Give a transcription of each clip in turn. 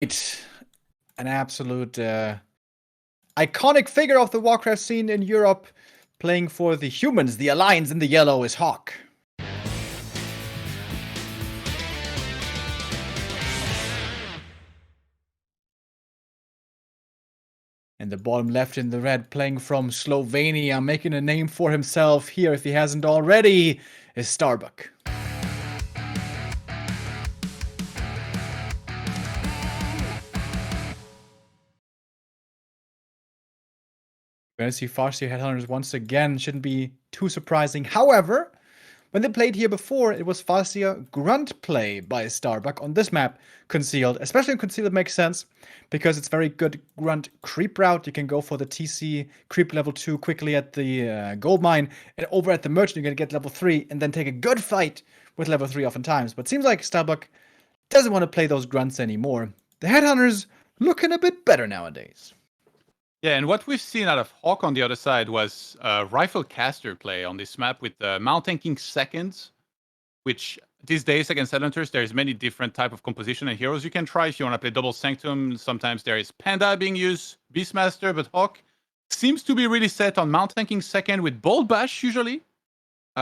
It's an absolute iconic figure of the WarCraft scene in Europe, playing for the humans. The alliance in the yellow is HawK. And the bottom left in the red, playing from Slovenia, making a name for himself here if he hasn't already, is Starbuck. We're going to see Farseer Headhunters once again. Shouldn't be too surprising. However, when they played here before, it was Farseer Grunt play by Starbuck on this map, Concealed. Especially in Concealed, it makes sense because it's very good Grunt creep route. You can go for the TC creep level 2 quickly at the gold mine, and over at the merchant, you're going to get level 3 and then take a good fight with level 3 oftentimes. But it seems like Starbuck doesn't want to play those Grunts anymore. The Headhunters looking a bit better nowadays. Yeah, and what we've seen out of HawK on the other side was rifle caster play on this map with mount tanking seconds, which these days against Headhunters, there's many different type of composition and heroes you can try. If you want to play double Sanctum, sometimes there is Panda being used, Beastmaster, but HawK seems to be really set on mount tanking second with Bold Bash usually.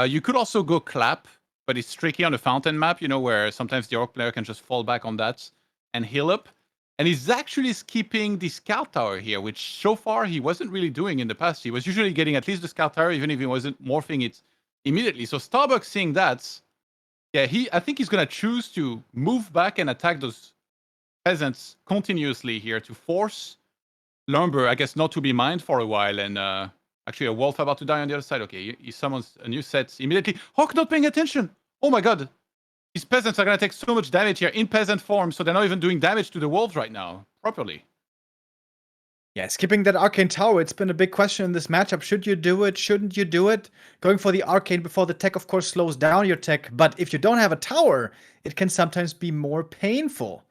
You could also go Clap, but it's tricky on the Fountain map, where sometimes the Orc player can just fall back on that and heal up. And he's actually skipping the Scout Tower here, which so far he wasn't really doing in the past. He was usually getting at least the Scout Tower, even if he wasn't morphing it immediately. So Starbuck seeing that, yeah, I think he's going to choose to move back and attack those peasants continuously here to force Lumber, I guess, not to be mined for a while. And actually, a wolf about to die on the other side. Okay, he summons a new set immediately. HawK not paying attention. Oh my god. These peasants are going to take so much damage here in peasant form, so they're not even doing damage to the wolves right now, properly. Yeah, skipping that Arcane Tower, it's been a big question in this matchup. Should you do it? Shouldn't you do it? Going for the Arcane before the tech, of course, slows down your tech, but if you don't have a tower, it can sometimes be more painful.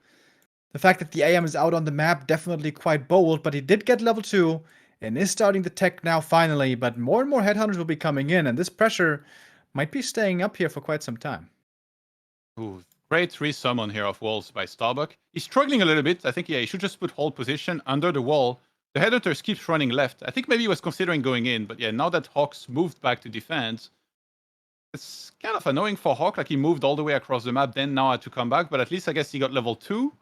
The fact that the AM is out on the map, definitely quite bold, but he did get level 2, and is starting the tech now finally, but more and more Headhunters will be coming in, and this pressure might be staying up here for quite some time. Ooh, great resummon here of walls by Starbuck. He's struggling a little bit. I think, yeah, he should just put hold position under the wall. The Headhunters keeps running left. I think maybe he was considering going in, but yeah, now that HawK's moved back to defense, it's kind of annoying for HawK. Like, he moved all the way across the map, then now had to come back, but at least I guess he got level 2.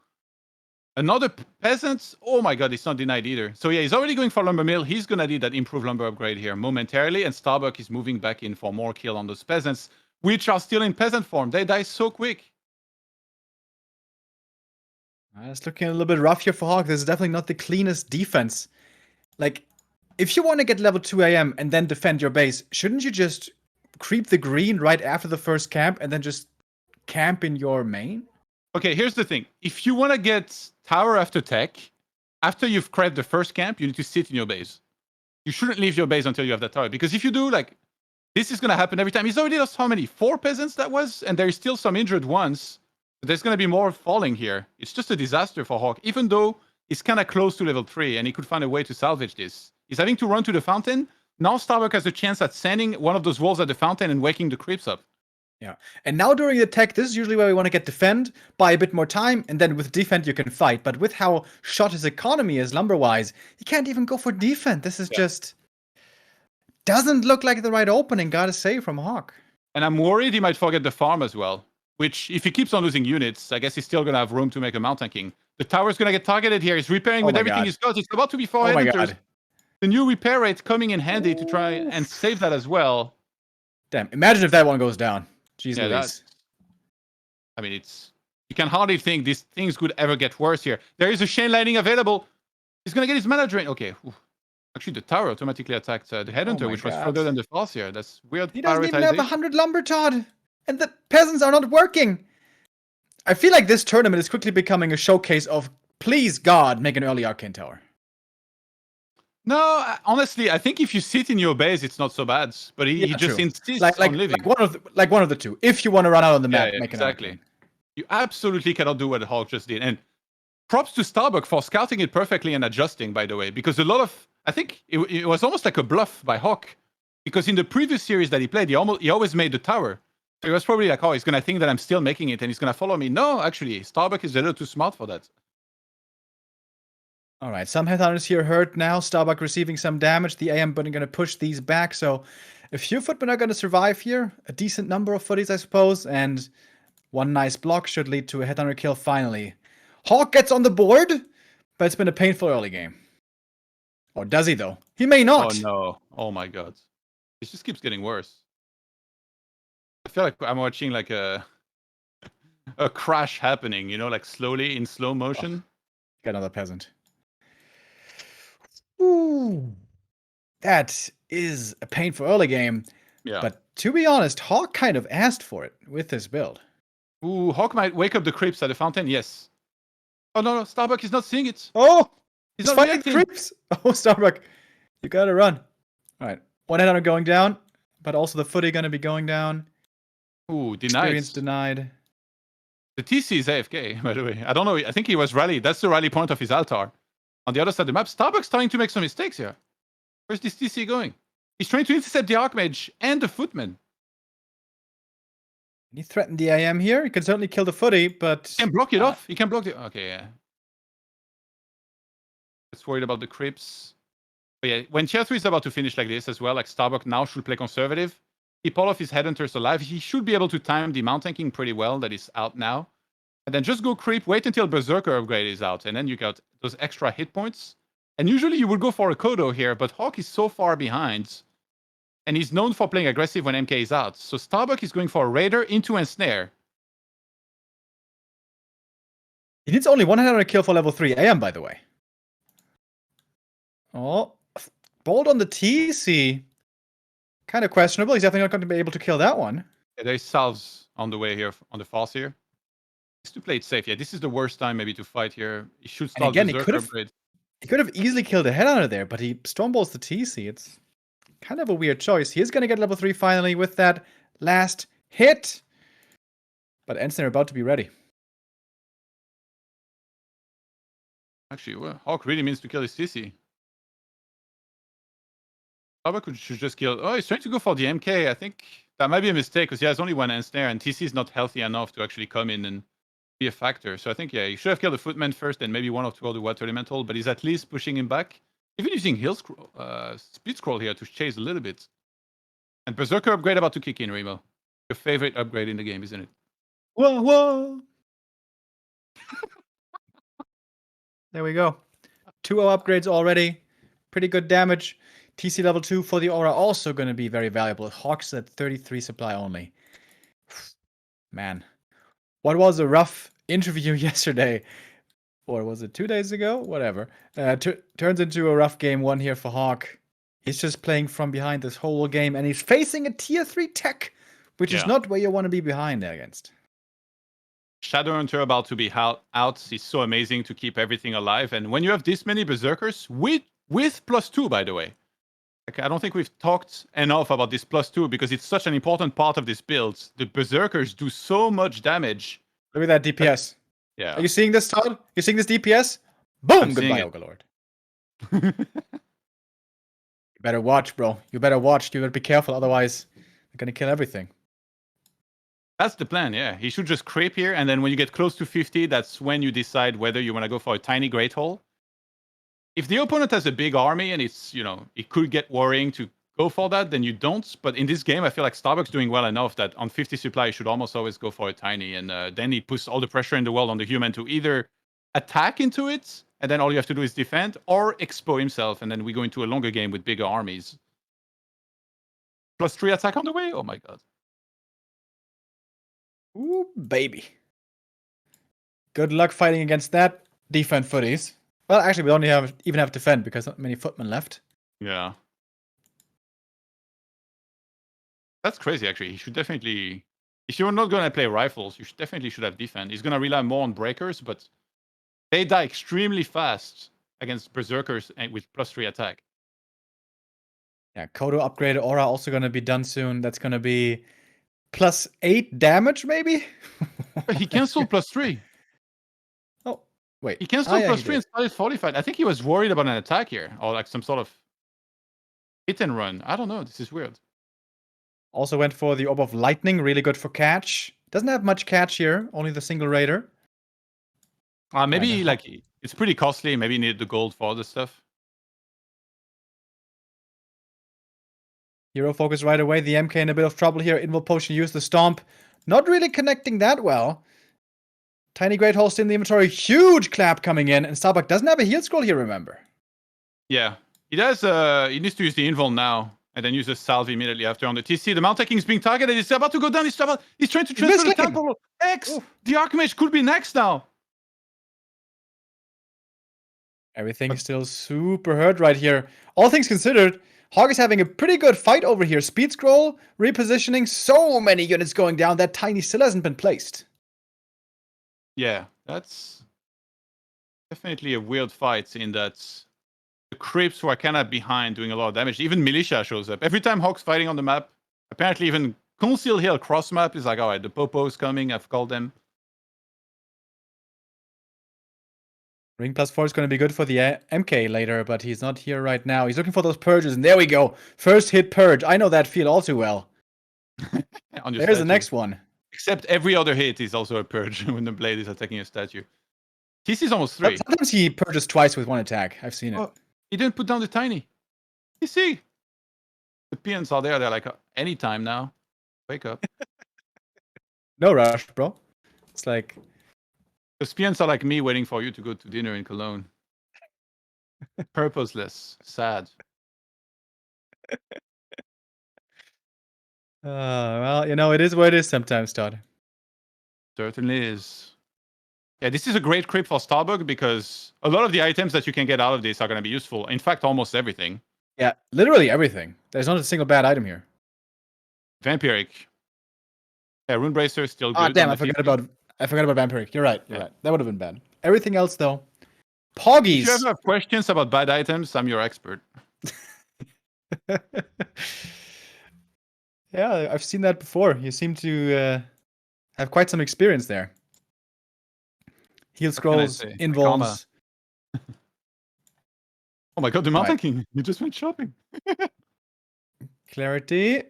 Another peasant? Oh my god, it's not denied either. So yeah, he's already going for Lumber Mill. He's gonna need that improved Lumber upgrade here momentarily, and Starbuck is moving back in for more kill on those peasants, which are still in peasant form. They die so quick. It's looking a little bit rough here for HawK. This is definitely not the cleanest defense. Like, if you want to get level 2 AM and then defend your base, shouldn't you just creep the green right after the first camp and then just camp in your main? Okay, here's the thing. If you want to get tower after tech, after you've crept the first camp, you need to sit in your base. You shouldn't leave your base until you have that tower, because if you do, like, this is going to happen every time. He's already lost how many? 4 peasants that was? And there's still some injured ones. There's going to be more falling here. It's just a disaster for HawK, even though he's kind of close to level 3 and he could find a way to salvage this. He's having to run to the fountain. Now Starbuck has a chance at sending one of those wolves at the fountain and waking the creeps up. Yeah. And now during the tech, this is usually where we want to get defend, buy a bit more time, and then with defend you can fight. But with how shot his economy is lumber-wise, he can't even go for defend. This is just... doesn't look like the right opening, gotta say, from HawK. And I'm worried he might forget the farm as well. Which, if he keeps on losing units, I guess he's still going to have room to make a mount tanking. The tower's going to get targeted here. He's repairing with everything he's got. He's about to be 4 Headhunters. The new repair rate coming in handy to try and save that as well. Damn, imagine if that one goes down. Jeez Louise. I mean, you can hardly think these things could ever get worse here. There is a Chain Lightning available. He's going to get his mana drain. Okay. Ooh. Actually, the tower automatically attacked the Headhunter, which was further than the Farseer. That's weird. He doesn't even have 100 lumber, Todd. And the peasants are not working. I feel like this tournament is quickly becoming a showcase of, please God, make an early Arcane Tower. No, honestly, I think if you sit in your base, it's not so bad. But he just insists on living. Like one of the two. If you want to run out on the map, make exactly. An you absolutely cannot do what HawK just did. And props to Starbuck for scouting it perfectly and adjusting, by the way. Because I think it was almost like a bluff by HawK. Because in the previous series that he played, he always made the tower. So he was probably like, oh, he's going to think that I'm still making it and he's going to follow me. No, actually, Starbuck is a little too smart for that. All right, some headhunters here hurt now. Starbuck receiving some damage. The AM button going to push these back, so a few footmen are going to survive here. A decent number of footies, I suppose, and one nice block should lead to a headhunter kill finally. HawK gets on the board, but it's been a painful early game. Or does he, though? He may Oh not. no! Oh my god! It just keeps getting worse. I feel like I'm watching like a crash happening. You know, like slowly in slow motion. Got another peasant. Ooh. That is a painful early game. Yeah. But to be honest, HawK kind of asked for it with this build. Ooh, HawK might wake up the creeps at the fountain. Yes. Oh no! Starbuck is not seeing it. Oh! He's He's not fighting reacting. creeps! Oh, Starbuck. You gotta run. Alright. One headhunter going down, but also the footy gonna be going down. Ooh, denied. Experience denied. The TC is AFK, by the way. I don't know. I think he was rallied. That's the rally point of his altar. On the other side of the map, Starbuck's starting to make some mistakes here. Where's this TC going? He's trying to intercept the Archmage and the Footman. Can he threaten the AM here? He can certainly kill the footy, but... He can block it off. He can block the... Okay, yeah. Just worried about the creeps. But yeah, when tier 3 is about to finish like this as well, like Starbuck now should play conservative. Keep all of his headhunters alive. He should be able to time the mount tanking pretty well that is out now. And then just go creep, wait until Berserker upgrade is out, and then you got those extra hit points. And usually you would go for a Kodo here, but HawK is so far behind. And he's known for playing aggressive when MK is out. So Starbuck is going for a Raider into Ensnare. He needs only one headhunter kill for level 3 AM, by the way. Oh, bolt on the TC. Kind of questionable. He's definitely not going to be able to kill that one. Yeah, there's salves on the way here, on the falls here. Just to play it safe. Yeah, this is the worst time maybe to fight here. He should start again, he Berserker upgrade. He could have easily killed a headhunter there, but he Stormbolts the TC. It's kind of a weird choice. He is going to get level 3 finally with that last hit. But Ensnare about to be ready. Actually, well, HawK really means to kill his TC. Starbuck should just kill... Oh, he's trying to go for the MK. I think that might be a mistake because he has only one Ensnare and TC is not healthy enough to actually come in and be a factor. So I think, yeah, he should have killed the Footman first and maybe one or two other Water Elemental, but he's at least pushing him back. Even using Speed Scroll here to chase a little bit. And Berserker upgrade about to kick in, Remo. Your favorite upgrade in the game, isn't it? Whoa, whoa! There we go. 2-0 upgrades already. Pretty good damage. TC level 2 for the aura also going to be very valuable. HawK's at 33 supply only. Man. What was a rough interview yesterday? Or was it 2 days ago? Whatever. Turns into a rough game 1 here for HawK. He's just playing from behind this whole game, and he's facing a tier 3 tech, which is not where you want to be behind against. Shadowhunter about to be out is so amazing to keep everything alive. And when you have this many Berserkers, with +2, by the way. Like, I don't think we've talked enough about this +2 because it's such an important part of this build. The Berserkers do so much damage. Look at that DPS. Yeah. Are you seeing this, Todd? You seeing this DPS? Boom! I'm Goodbye, Overlord. You better watch, bro. You better watch. You better be careful, otherwise they're gonna kill everything. That's the plan, yeah. He should just creep here, and then when you get close to 50, that's when you decide whether you want to go for a tiny Great Hole. If the opponent has a big army and it's, it could get worrying to go for that, then you don't. But in this game, I feel like Starbuck's doing well enough that on 50 supply, you should almost always go for a tiny. And then he puts all the pressure in the world on the human to either attack into it, and then all you have to do is defend, or expo himself, and then we go into a longer game with bigger armies. +3 attack on the way? Oh my god. Ooh, baby. Good luck fighting against that defend footies. Well, actually, we only even have defend because not many footmen left. Yeah. That's crazy, actually. He should definitely... If you're not going to play rifles, you definitely should have defend. He's going to rely more on breakers, but they die extremely fast against Berserkers and with +3 attack. Yeah, Kodo upgraded aura also going to be done soon. That's going to be +8 damage, maybe? But he canceled +3. Oh, wait. He canceled +3 and started fortified. I think he was worried about an attack here, or like some sort of hit and run. I don't know. This is weird. Also went for the Orb of Lightning, really good for catch. Doesn't have much catch here, only the single Raider. Maybe like It's pretty costly. Maybe you need the gold for other stuff. Hero focus right away. The MK in a bit of trouble here. Invul Potion used the Stomp. Not really connecting that well. Tiny Great Hole still in the inventory. Huge clap coming in. And Starbuck doesn't have a heal scroll here, remember. Yeah. He does. He needs to use the Invul now. And then use the salve immediately after on the TC. The Mount King is being targeted. He's about to go down. He's trying to transfer the temple. X! Oof. The Archmage could be next now. Everything is still super hurt right here. All things considered, HawK is having a pretty good fight over here. Speed scroll, repositioning, so many units going down. That Tiny still hasn't been placed. Yeah, that's definitely a weird fight in that the creeps who are kind of behind doing a lot of damage. Even Militia shows up. Every time HawK's fighting on the map, apparently even Conceal Hill cross map is like, alright, the Popo's coming, I've called them. Ring +4 is going to be good for the MK later, but he's not here right now. He's looking for those purges, and there we go. First hit purge. I know that feel all too well. There's the next one. Except every other hit is also a purge when the blade is attacking a statue. TC is almost 3. Sometimes he purges twice with one attack. I've seen it. Oh, he didn't put down the Tiny. TC. The peons are there. They're like, anytime now. Wake up. No rush, bro. It's like... The peons are like me waiting for you to go to dinner in Cologne. Purposeless. Sad. Well, you know, it is what it is sometimes, Todd. Certainly is. Yeah, this is a great creep for Starbuck because a lot of the items that you can get out of this are going to be useful. In fact, almost everything. Yeah, literally everything. There's not a single bad item here. Vampiric. Yeah, Rune Bracer is still good. Ah, damn, I forgot about Vampiric. You're right. That would have been bad. Everything else, though. Poggies. If you ever have questions about bad items, I'm your expert. Yeah, I've seen that before. You seem to have quite some experience there. Heal scrolls, involves. Oh my god, the Mountain King. You just went shopping. Clarity.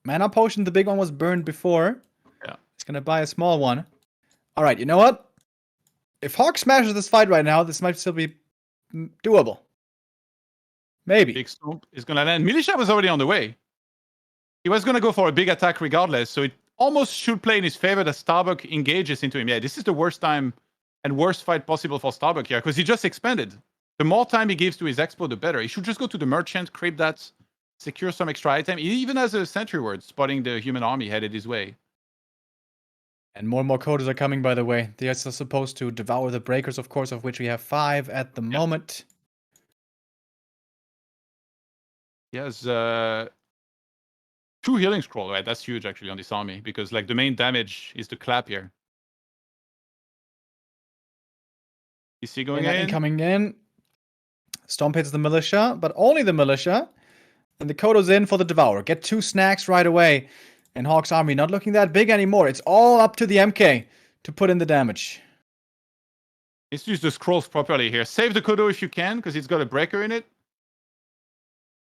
Mana Potion, the big one was burned before. Yeah. It's going to buy a small one. All right, you know what? If HawK smashes this fight right now, this might still be doable. Maybe. Big Stomp is going to land. Militia was already on the way. He was going to go for a big attack regardless, so it almost should play in his favor that Starbuck engages into him. Yeah, this is the worst time and worst fight possible for Starbuck here, because he just expanded. The more time he gives to his expo, the better. He should just go to the merchant, creep that, secure some extra item. He even has a sentry ward spotting the human army headed his way. And more coders are coming, by the way. They are supposed to devour the breakers, of course, of which we have 5 at the moment. He has 2 healing scroll, right? That's huge, actually, on this army, because like the main damage is the clap here. You see going in? Coming in. Stomp hits the militia, but only the militia. And the Kodo's in for the devour. Get 2 snacks right away. And HawK's army not looking that big anymore. It's all up to the MK to put in the damage. Let's use the scrolls properly here. Save the Kodo if you can, because it's got a breaker in it.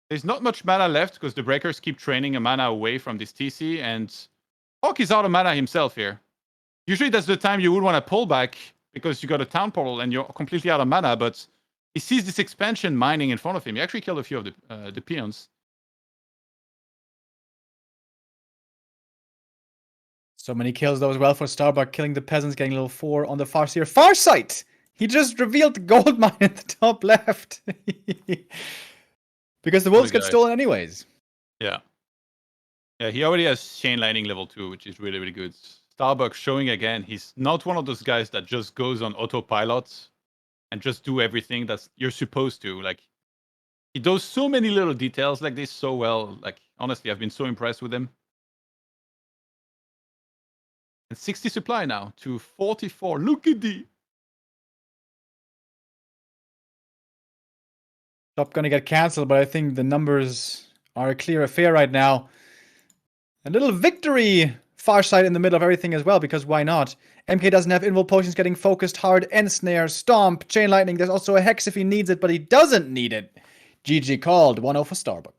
There's not much mana left, because the breakers keep training a mana away from this TC, and HawK is out of mana himself here. Usually that's the time you would want to pull back, because you got a town portal and you're completely out of mana, but he sees this expansion mining in front of him. He actually killed a few of the peons. So many kills, though, as well for Starbuck, killing the peasants, getting a little 4 on the Farseer. Farsight! He just revealed the gold mine at the top left. Because the wolves get stolen anyways. Yeah. Yeah, he already has Chain Lightning level 2, which is really, really good. Starbuck showing again, he's not one of those guys that just goes on autopilot and just do everything that you're supposed to. Like, he does so many little details like this so well. Like, honestly, I've been so impressed with him. And 60 supply now to 44. Look at the... Shop gonna get cancelled, but I think the numbers are a clear affair right now. A little victory Farsight in the middle of everything as well, because why not? MK doesn't have Invul Potions, getting focused hard, End Snare, Stomp, Chain Lightning. There's also a Hex if he needs it, but he doesn't need it. GG called. 1-0 for Starbuck.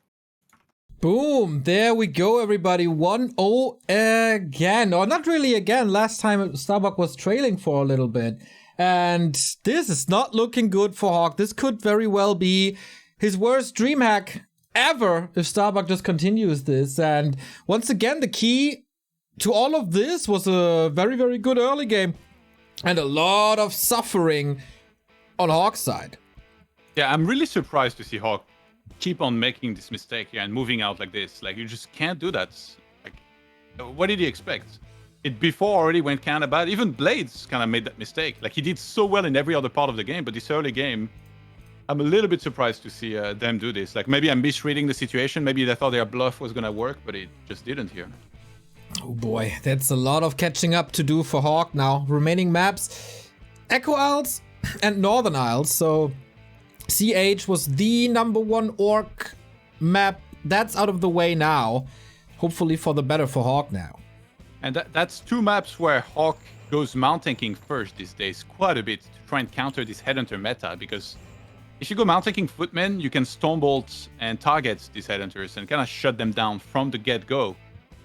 Boom, there we go, everybody. 1-0 again. Or not really again. Last time Starbuck was trailing for a little bit. And this is not looking good for HawK. This could very well be his worst DreamHack ever if Starbuck just continues this. And once again, the key to all of this was a very, very good early game and a lot of suffering on HawK's side. Yeah, I'm really surprised to see HawK keep on making this mistake here and moving out like this. Like, you just can't do that. Like, what did he expect? It before already went kind of bad. Even Blades kind of made that mistake. Like, he did so well in every other part of the game, but this early game, I'm a little bit surprised to see them do this. Like, maybe I'm misreading the situation. Maybe they thought their bluff was going to work, but it just didn't here. Oh boy, that's a lot of catching up to do for HawK now. Remaining maps, Echo Isles and Northern Isles. So CH was the #1 orc map. That's out of the way now. Hopefully for the better for HawK now. And that's two maps where HawK goes Mount Tanking first these days quite a bit to try and counter this Headhunter meta, because if you go Mount Tanking Footmen, you can Stonebolt and target these Headhunters and kind of shut them down from the get-go.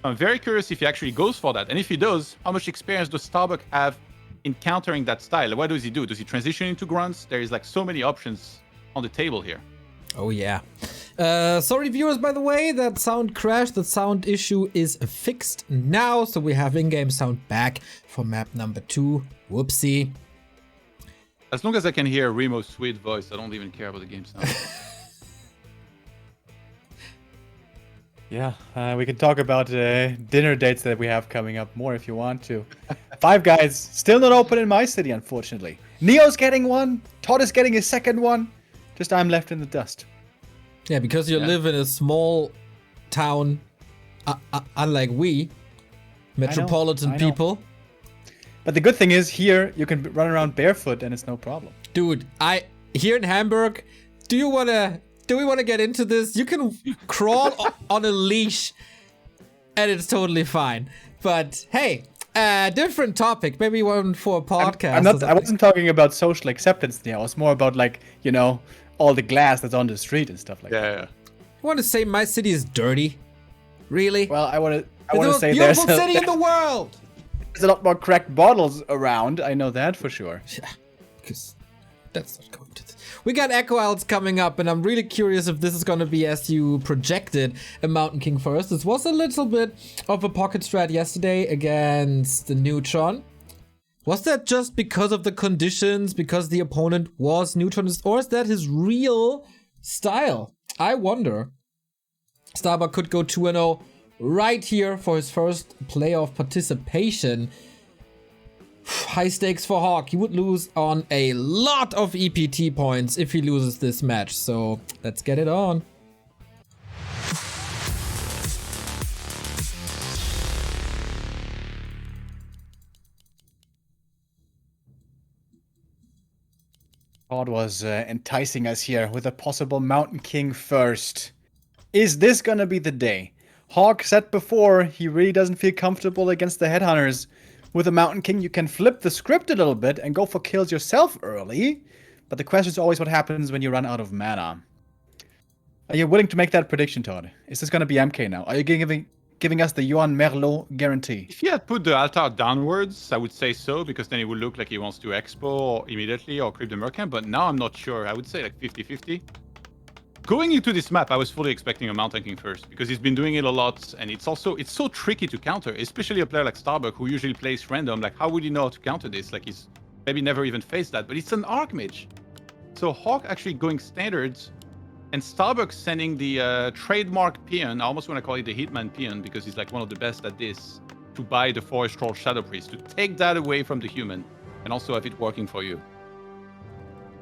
I'm very curious if he actually goes for that. And if he does, how much experience does Starbuck have in countering that style? What does he do? Does he transition into grunts? There is like so many options on the table here. Oh yeah. Sorry viewers, by the way, that sound crashed. The sound issue is fixed now, so we have in-game sound back for map number 2. Whoopsie. As long as I can hear Remo's sweet voice, I don't even care about the game sound. Yeah, we can talk about dinner dates that we have coming up more if you want to. Five Guys, still not open in my city, unfortunately. Neo's getting one. Todd is getting his second one. Just I'm left in the dust. Yeah, because you live in a small town, unlike we, metropolitan I know. people. But the good thing is here you can run around barefoot and it's no problem. Dude, here in Hamburg, do we want to get into this? You can crawl on a leash and it's totally fine. But hey, different topic. Maybe one for a podcast. I wasn't talking about social acceptance there. I was more about, like, you know, all the glass that's on the street and stuff like that. Yeah. You want to say my city is dirty? Really? Well, I want It's to the most say beautiful city in the world. there's a lot more cracked bottles around. I know that for sure. Yeah, because that's not going to. We got Echo Isles coming up, and I'm really curious if this is going to be as you projected a Mountain King first. This was a little bit of a pocket strat yesterday against the Neutron. Was that just because of the conditions, because the opponent was Neutron, or is that his real style? I wonder. Starbuck could go 2-0 right here for his first playoff participation. High stakes for HawK. He would lose on a lot of EPT points if he loses this match. So let's get it on. Todd was enticing us here with a possible Mountain King first. Is this gonna be the day? HawK said before he really doesn't feel comfortable against the Headhunters. With a Mountain King, you can flip the script a little bit and go for kills yourself early. But the question is always what happens when you run out of mana. Are you willing to make that prediction, Todd? Is this gonna be MK now? Are you giving us the Johan Merlot guarantee? If he had put the altar downwards, I would say so, because then it would look like he wants to expo immediately or creep the Mercamp, but now I'm not sure. I would say like 50-50. Going into this map, I was fully expecting a Mountain King first, because he's been doing it a lot, and it's so tricky to counter, especially a player like Starbuck, who usually plays random. Like, how would he know how to counter this? Like, he's maybe never even faced that, but it's an Archmage. So HawK actually going standards, and Starbuck sending the trademark peon, I almost want to call it the Hitman peon, because he's like one of the best at this, to buy the Forest Troll Shadow Priest, to take that away from the human, and also have it working for you.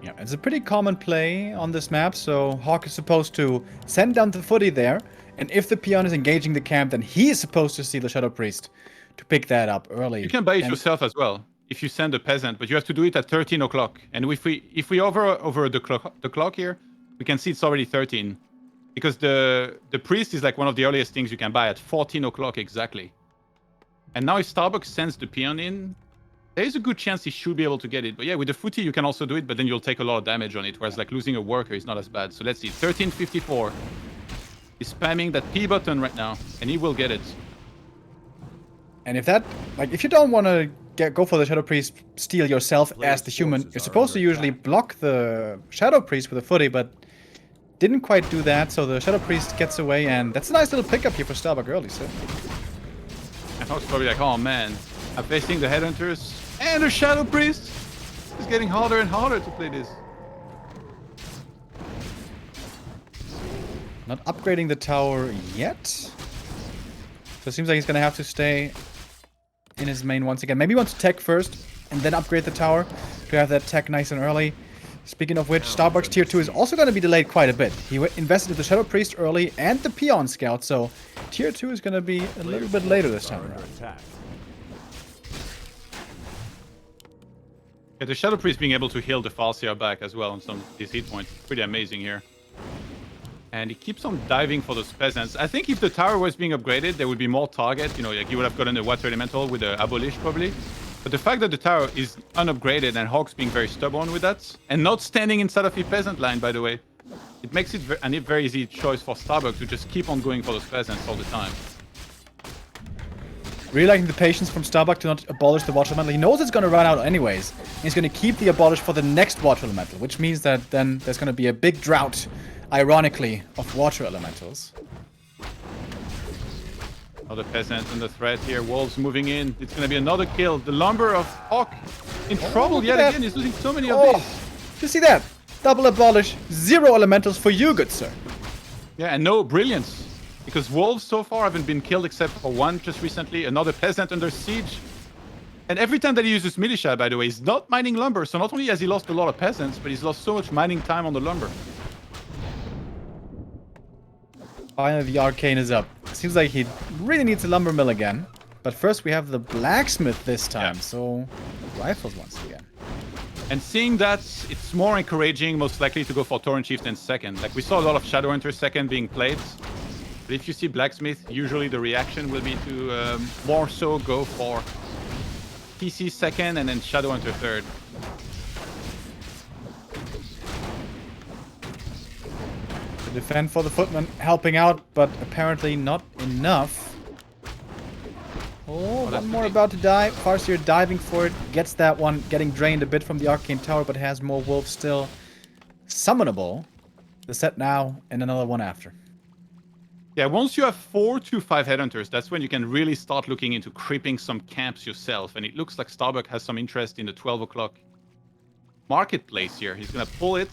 Yeah, it's a pretty common play on this map, so HawK is supposed to send down the footy there, and if the peon is engaging the camp, then he is supposed to see the Shadow Priest to pick that up early. You can buy it yourself as well, if you send a peasant, but you have to do it at 13 o'clock. And if we over the clock here, we can see it's already 13. Because the priest is like one of the earliest things you can buy at 14 o'clock exactly. And now if Starbuck sends the peon in, there is a good chance he should be able to get it. But yeah, with the footy, you can also do it, but then you'll take a lot of damage on it, whereas like losing a worker is not as bad. So let's see, 1354. He's spamming that P button right now, and he will get it. And if that, like, if you don't want to go for the Shadow Priest steal yourself as the human. You're supposed to usually block the Shadow Priest with a footy, but didn't quite do that, so the Shadow Priest gets away, and that's a nice little pickup here for Starbuck early, so. And HawK's probably like, oh man, I'm facing the Headhunters and the Shadow Priest. It's getting harder and harder to play this. Not upgrading the tower yet. So it seems like he's gonna have to stay in his main once again. Maybe he wants to tech first and then upgrade the tower to have that tech nice and early. Speaking of which, Starbuck's tier 2 is also going to be delayed quite a bit. He invested in the Shadow Priest early and the Peon Scout, so tier 2 is going to be a little bit later this time around. Yeah, the Shadow Priest being able to heal the Falcia back as well on some of his hit points. Pretty amazing here. And he keeps on diving for those peasants. I think if the tower was being upgraded, there would be more target. You know, like he would have gotten a Water Elemental with the Abolish probably. But the fact that the tower is unupgraded and HawK's being very stubborn with that, and not standing inside of the peasant line, by the way, it makes it a very easy choice for Starbuck to just keep on going for those peasants all the time. Really liking the patience from Starbuck to not abolish the Water Elemental. He knows it's going to run out anyways. He's going to keep the Abolish for the next Water Elemental, which means that then there's going to be a big drought, ironically, of Water Elementals. Another peasant under threat here. Wolves moving in. It's going to be another kill. The lumber of HawK in trouble yet again. He's losing so many of these. You see that? Double Abolish, 0 elementals for you, good sir. Yeah, and no brilliance. Because wolves so far haven't been killed except for one just recently. Another peasant under siege. And every time that he uses militia, by the way, he's not mining lumber. So not only has he lost a lot of peasants, but he's lost so much mining time on the lumber. Finally, the Arcane is up. Seems like he really needs a lumber mill again. But first we have the blacksmith this time, so rifles once again. And seeing that, it's more encouraging, most likely, to go for Torrent Chieftain second. Like, we saw a lot of Shadowhunter second being played. But if you see Blacksmith, usually the reaction will be to more so go for PC second and then Shadowhunter third. Defend for the footman, helping out, but apparently not enough. Oh, one more about to die. Farseer diving for it, gets that one, getting drained a bit from the Arcane Tower, but has more wolves still. Summonable. The set now, and another one after. Yeah, once you have 4 to 5 Headhunters, that's when you can really start looking into creeping some camps yourself. And it looks like Starbuck has some interest in the 12 o'clock marketplace here. He's going to pull it.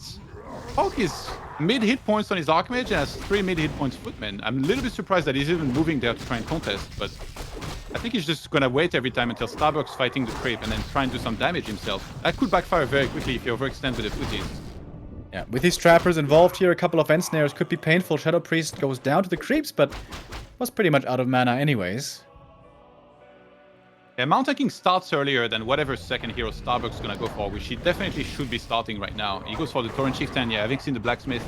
HawK is mid-hit points on his Archmage and has 3 mid-hit points Footmen. I'm a little bit surprised that he's even moving there to try and contest, but I think he's just going to wait every time until Starbuck's fighting the creep and then try and do some damage himself. That could backfire very quickly if you overextend with the footies. Yeah, with these trappers involved here, a couple of end snares could be painful. Shadow Priest goes down to the creeps, but was pretty much out of mana anyways. Yeah, Mount Tanking starts earlier than whatever second hero Starbuck's gonna go for, which he definitely should be starting right now. He goes for the Torrent Chieftain, yeah, having seen the Blacksmith.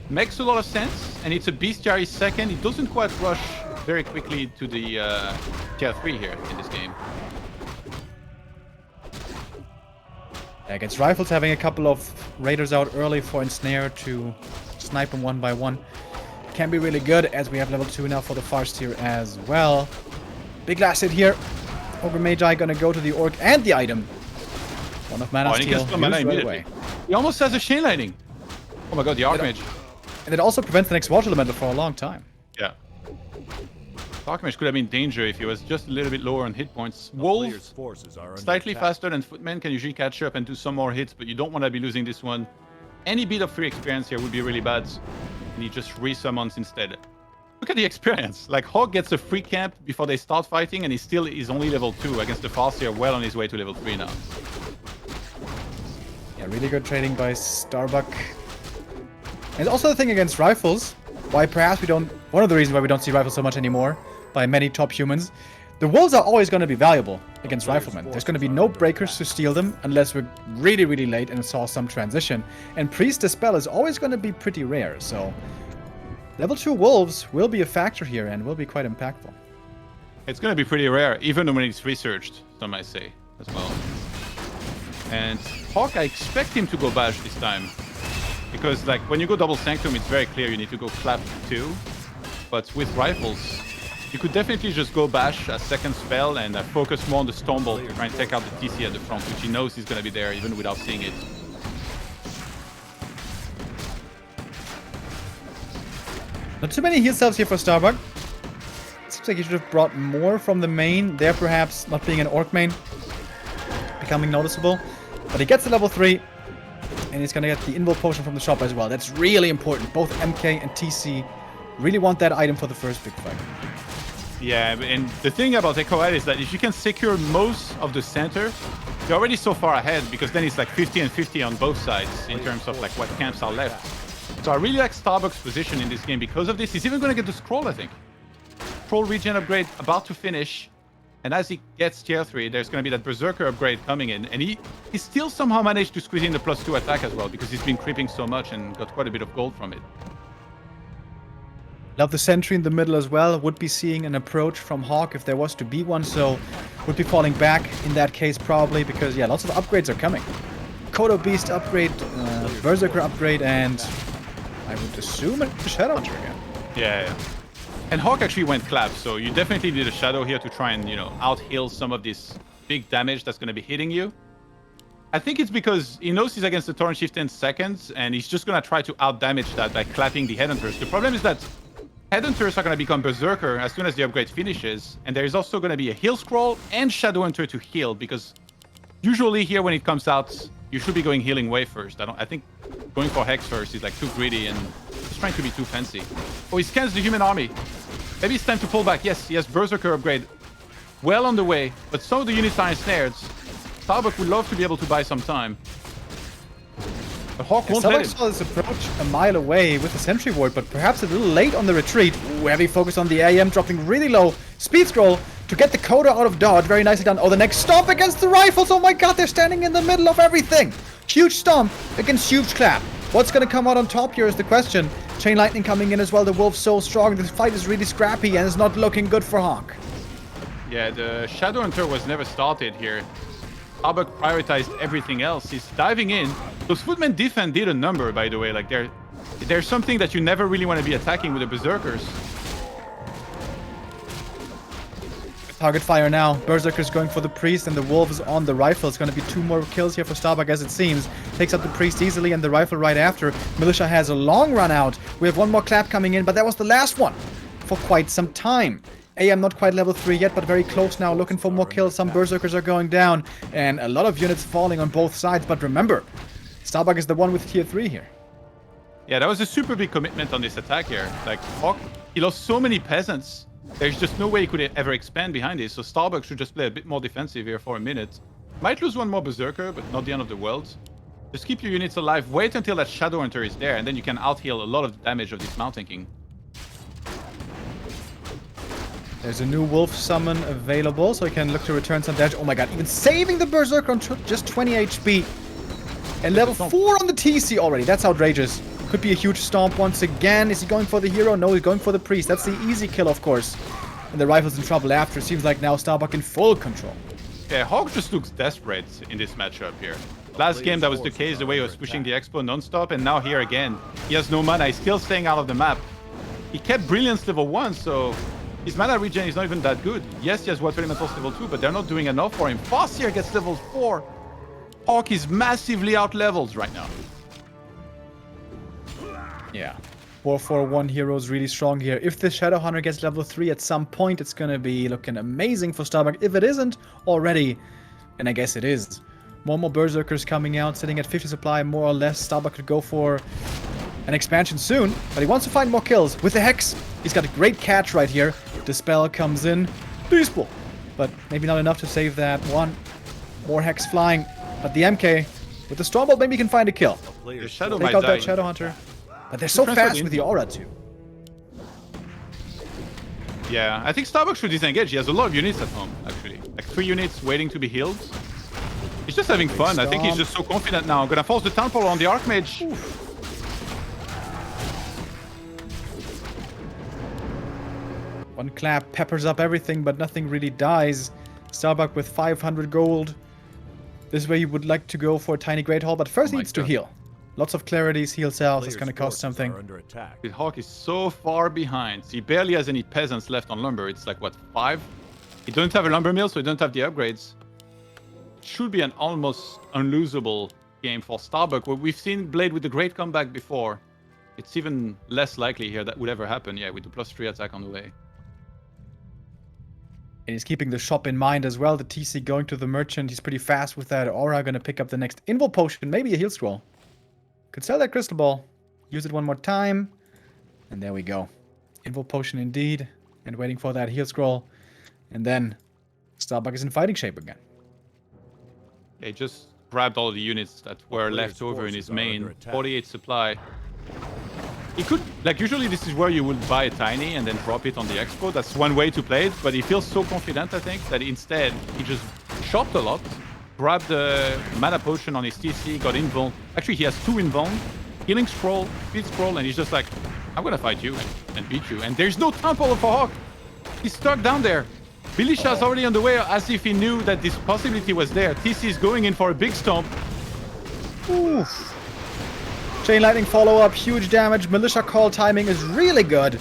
Makes a lot of sense, and it's a Bestiary second. He doesn't quite rush very quickly to the tier 3 here in this game. Yeah, against Rifles, having a couple of Raiders out early for Ensnare to snipe them one by one can be really good, as we have level 2 now for the Farseer as well. Big last hit here. Ogre Magi gonna go to the Orc and the item. One of mana steal used right away. He almost has a Chain Lightning. Oh my god, the Archmage. And it also prevents the next Water Elemental for a long time. Yeah. Archmage could have been in danger if he was just a little bit lower on hit points. Wolves, slightly faster than Footmen, can usually catch up and do some more hits, but you don't want to be losing this one. Any bit of free experience here would be really bad, and he just resummons instead. Look at the experience. Like, HawK gets a free camp before they start fighting, and he still is only level 2 against the Farseer, well on his way to level 3 now. Yeah, really good trading by Starbuck. And also the thing against Rifles, why perhaps we don't... One of the reasons why we don't see Rifles so much anymore by many top humans. The Wolves are always going to be valuable against Riflemen. There's going to be no breakers to steal them unless we're really, really late and saw some transition. And Priest Dispel is always going to be pretty rare, so... Level 2 Wolves will be a factor here and will be quite impactful. It's going to be pretty rare, even when it's researched, some might say, as well. And HawK, I expect him to go Bash this time. Because, like, when you go double Sanctum, it's very clear you need to go Clap 2. But with Rifles, You could definitely just go bash a second spell and focus more on the Stormbolt to try and take out the TC at the front, which he knows he's going to be there even without seeing it. Not too many heal cells here for Starbuck. Seems like he should have brought more from the main. There perhaps not being an Orc main becoming noticeable. But he gets to level 3. And he's going to get the Invul Potion from the shop as well. That's really important. Both MK and TC really want that item for the first big fight. Yeah, and the thing about Echo Eye is that if you can secure most of the center, you're already so far ahead because then it's like 50 and 50 on both sides in terms of like what camps are left. So I really like Starbuck's position in this game because of this. He's even going to get the scroll, I think. Scroll regen upgrade about to finish. And as he gets tier 3, there's going to be that Berserker upgrade coming in. And he still somehow managed to squeeze in the +2 attack as well because he's been creeping so much and got quite a bit of gold from it. Love the sentry in the middle as well. Would be seeing an approach from HawK if there was to be one. So would be falling back in that case probably because, yeah, lots of upgrades are coming. Kodo Beast upgrade, Berserker upgrade, and I would assume a Shadowhunter again. Yeah. And HawK actually went clap, so you definitely need a Shadow here to try and, you know, out-heal some of this big damage that's going to be hitting you. I think it's because he knows he's against the Torrent Shift in seconds, and he's just going to try to out-damage that by clapping the Headhunters. The problem is that Headhunters are going to become Berserker as soon as the upgrade finishes, and there is also going to be a heal scroll and Shadowhunter to heal, because usually here when it comes out, you should be going healing way first. I think going for Hex first is like too greedy and just trying to be too fancy. Oh, he scans the human army. Maybe it's time to pull back. Yes, he has Berserker upgrade well on the way, but some of the units are ensnared. Starbuck would love to be able to buy some time. But HawK won't let him. Starbuck saw this approach a mile away with the Sentry Ward, but perhaps a little late on the retreat. Ooh, heavy focus on the AM, dropping really low. Speed scroll to get the Coda out of dodge. Very nicely done. Oh, the next stomp against the rifles. Oh my god, they're standing in the middle of everything. Huge stomp against huge clap. What's going to come out on top here is the question. Chain Lightning coming in as well. The Wolf's so strong. This fight is really scrappy and it's not looking good for HawK. Yeah, the Shadowhunter was never started here. Starbuck prioritized everything else. He's diving in. Those Footmen Defend did a number, by the way. Like, there's something that you never really want to be attacking with the Berserkers. Target fire now. Berserker's going for the Priest and the Wolves on the Rifle. It's going to be 2 more kills here for Starbuck as it seems. Takes out the Priest easily and the Rifle right after. Militia has a long run out. We have 1 more clap coming in, but that was the last one for quite some time. AM not quite level 3 yet, but very close now. Looking for more kills. Some Berserkers are going down and a lot of units falling on both sides. But remember, Starbuck is the one with tier 3 here. Yeah, that was a super big commitment on this attack here. Like, HawK, he lost so many peasants. There's just no way he could ever expand behind this, so Starbuck should just play a bit more defensive here for a minute. Might lose 1 more Berserker, but not the end of the world. Just keep your units alive, wait until that Shadowhunter is there, and then you can out-heal a lot of the damage of this Mountain King. There's a new Wolf summon available, so he can look to return some damage. Oh my god, even saving the Berserker on just 20 HP. And level 4 on the TC already, that's outrageous. Could be a huge stomp once again. Is he going for the hero? No, he's going for the Priest. That's the easy kill, of course. And the Rifle's in trouble after. Seems like now Starbuck in full control. Yeah, HawK just looks desperate in this matchup here. Last game, that was the case, the way he was pushing the Expo non-stop, and now here again. He has no mana, he's still staying out of the map. He kept Brilliance level 1, so his mana regen is not even that good. Yes, he has Water Elementals level 2, but they're not doing enough for him. Farseer gets level 4. HawK is massively out-leveled right now. Yeah. 4-4-1 heroes really strong here. If the Shadowhunter gets level 3 at some point, it's gonna be looking amazing for Starbuck. If it isn't already, and I guess it is. More Berserkers coming out, sitting at 50 supply, more or less. Starbuck could go for an expansion soon, but he wants to find more kills. With the Hex, he's got a great catch right here. Dispel comes in. Peaceful. But maybe not enough to save that one. More Hex flying. But the MK, with the Stormbolt, maybe he can find a kill. The Shadow Take might out die. that Shadowhunter. But they're so fast with the aura too. Yeah, I think Starbuck should disengage. He has a lot of units at home, actually. Like 3 units waiting to be healed. He's just having fun. I think he's just so confident now. Gonna force the Town Portal on the Archmage. Oof. One clap peppers up everything, but nothing really dies. Starbuck with 500 gold. This way he would like to go for a tiny Great Hall, but first he needs to heal. Lots of clarities, heal cells. It's Player's gonna cost forces something. are under attack. But HawK is so far behind. He barely has any peasants left on lumber. It's like, what, 5? He doesn't have a lumber mill, so he doesn't have the upgrades. It should be an almost unlosable game for Starbuck. Well, we've seen Blade with the great comeback before. It's even less likely here that would ever happen, yeah, with the +3 attack on the way. And he's keeping the shop in mind as well. The TC going to the merchant. He's pretty fast with that aura. Gonna pick up the next invul potion. Maybe a heal scroll. Could sell that crystal ball. Use it one more time. And there we go. Invul potion indeed. And waiting for that heal scroll. And then Starbuck is in fighting shape again. He just grabbed all the units that were Player's left over in forces his are main. under attack. 48 supply. He could, like, usually this is where you would buy a tiny and then drop it on the expo. That's one way to play it, but he feels so confident, I think, that instead he just shopped a lot, grabbed the mana potion on his TC, got invuln. Actually, he has 2 invuln, healing scroll, speed scroll, and he's just like, I'm gonna fight you and beat you. And there's no temple for HawK. He's stuck down there. Belisha's already on the way, as if he knew that this possibility was there. TC is going in for a big stomp. Oof. Chain lightning follow-up, huge damage. Militia call timing is really good.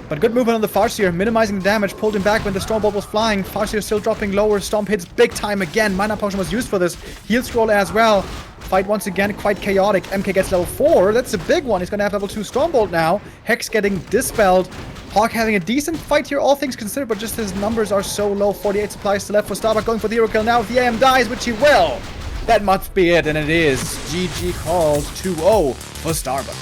But good movement on the Farseer, minimizing the damage, pulled him back when the Stormbolt was flying. Farseer still dropping lower, Stomp hits big time again. Mana potion was used for this. Heal scroll as well. Fight once again, quite chaotic. MK gets level 4, that's a big one. He's gonna have level 2 Stormbolt now. Hex getting dispelled. HawK having a decent fight here, all things considered, but just his numbers are so low. 48 supplies still left for Starbuck, going for the hero kill now. If the AM dies, which he will, that must be it, and it is. GG called 2-0 for Starbuck.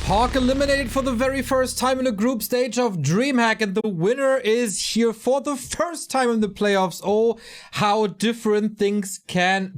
HawK eliminated for the very first time in a group stage of DreamHack, and the winner is here for the first time in the playoffs. Oh, how different things can